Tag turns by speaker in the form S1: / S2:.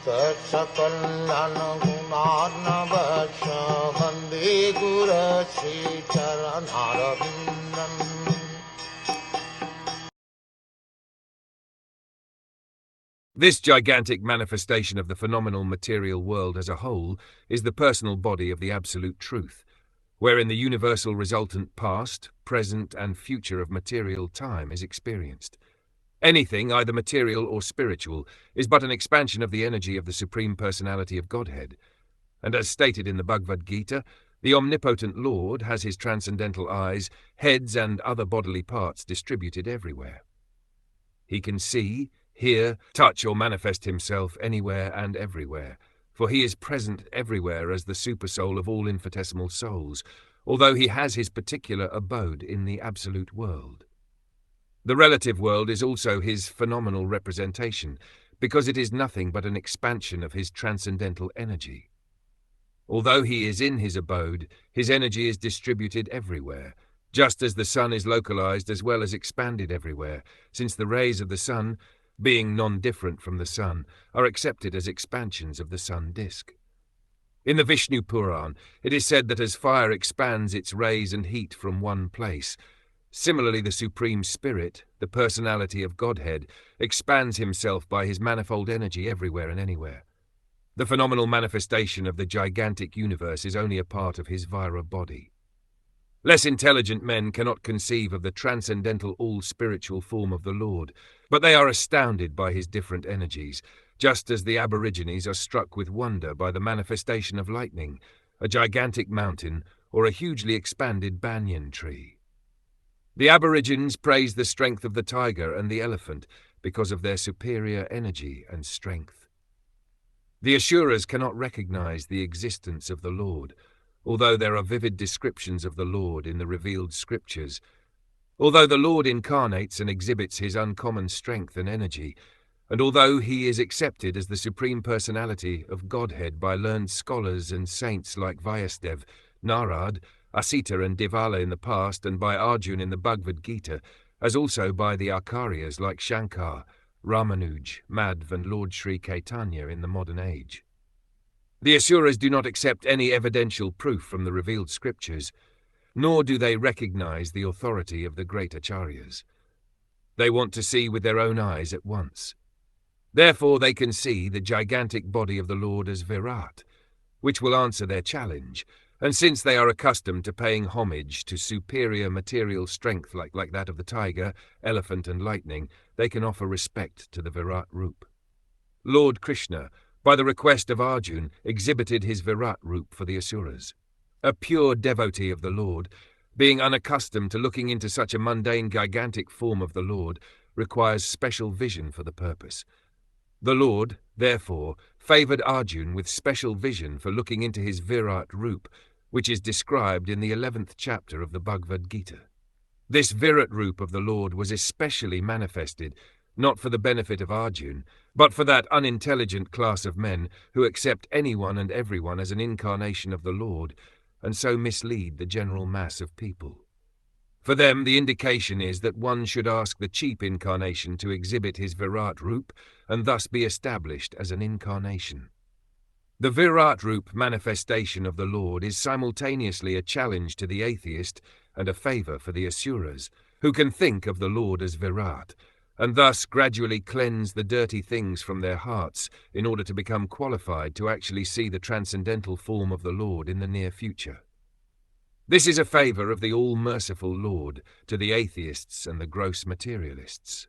S1: Sakal Gunar Vande Guru Sri Charanaravindan.
S2: This gigantic manifestation of the phenomenal material world as a whole is the personal body of the Absolute Truth, wherein the universal resultant past, present, and future of material time is experienced. Anything, either material or spiritual, is but an expansion of the energy of the Supreme Personality of Godhead. And as stated in the Bhagavad Gita, the omnipotent Lord has his transcendental eyes, heads, and other bodily parts distributed everywhere. He can see, hear, touch, or manifest himself anywhere and everywhere, for he is present everywhere as the supersoul of all infinitesimal souls, although he has his particular abode in the absolute world. The relative world is also his phenomenal representation, because it is nothing but an expansion of his transcendental energy. Although he is in his abode, his energy is distributed everywhere, just as the sun is localized as well as expanded everywhere, since the rays of the sun, being non-different from the sun, are accepted as expansions of the sun disk. In the Vishnu Puran, it is said that as fire expands its rays and heat from one place, similarly the Supreme Spirit, the personality of Godhead, expands himself by his manifold energy everywhere and anywhere. The phenomenal manifestation of the gigantic universe is only a part of his Vira body. Less intelligent men cannot conceive of the transcendental all-spiritual form of the Lord, but they are astounded by his different energies, just as the Aborigines are struck with wonder by the manifestation of lightning, a gigantic mountain, or a hugely expanded banyan tree. The Aborigines praise the strength of the tiger and the elephant because of their superior energy and strength. The Asuras cannot recognize the existence of the Lord, although there are vivid descriptions of the Lord in the revealed scriptures. Although the Lord incarnates and exhibits his uncommon strength and energy, and although he is accepted as the Supreme Personality of Godhead by learned scholars and saints like Vyasadeva, Narad, Asita and Devala in the past, and by Arjuna in the Bhagavad Gita, as also by the Acharyas like Shankar, Ramanuj, Madhva and Lord Sri Caitanya in the modern age. The Asuras do not accept any evidential proof from the revealed scriptures, nor do they recognize the authority of the great Acharyas. They want to see with their own eyes at once. Therefore they can see the gigantic body of the Lord as Virat, which will answer their challenge, and since they are accustomed to paying homage to superior material strength like that of the tiger, elephant and lightning, they can offer respect to the Virat Roop. Lord Krishna, by the request of Arjuna, exhibited his Virat Roop for the Asuras. A pure devotee of the Lord, being unaccustomed to looking into such a mundane gigantic form of the Lord, requires special vision for the purpose. The Lord, therefore, favored Arjuna with special vision for looking into his Virat Roop, which is described in the 11th chapter of the Bhagavad Gita. This Virat Roop of the Lord was especially manifested, not for the benefit of Arjuna, but for that unintelligent class of men who accept anyone and everyone as an incarnation of the Lord, and so mislead the general mass of people. For them, the indication is that one should ask the cheap incarnation to exhibit his Virat Roop, and thus be established as an incarnation. The Virat Roop manifestation of the Lord is simultaneously a challenge to the atheist and a favor for the Asuras, who can think of the Lord as Virat, and thus gradually cleanse the dirty things from their hearts in order to become qualified to actually see the transcendental form of the Lord in the near future. This is a favor of the all-merciful Lord to the atheists and the gross materialists.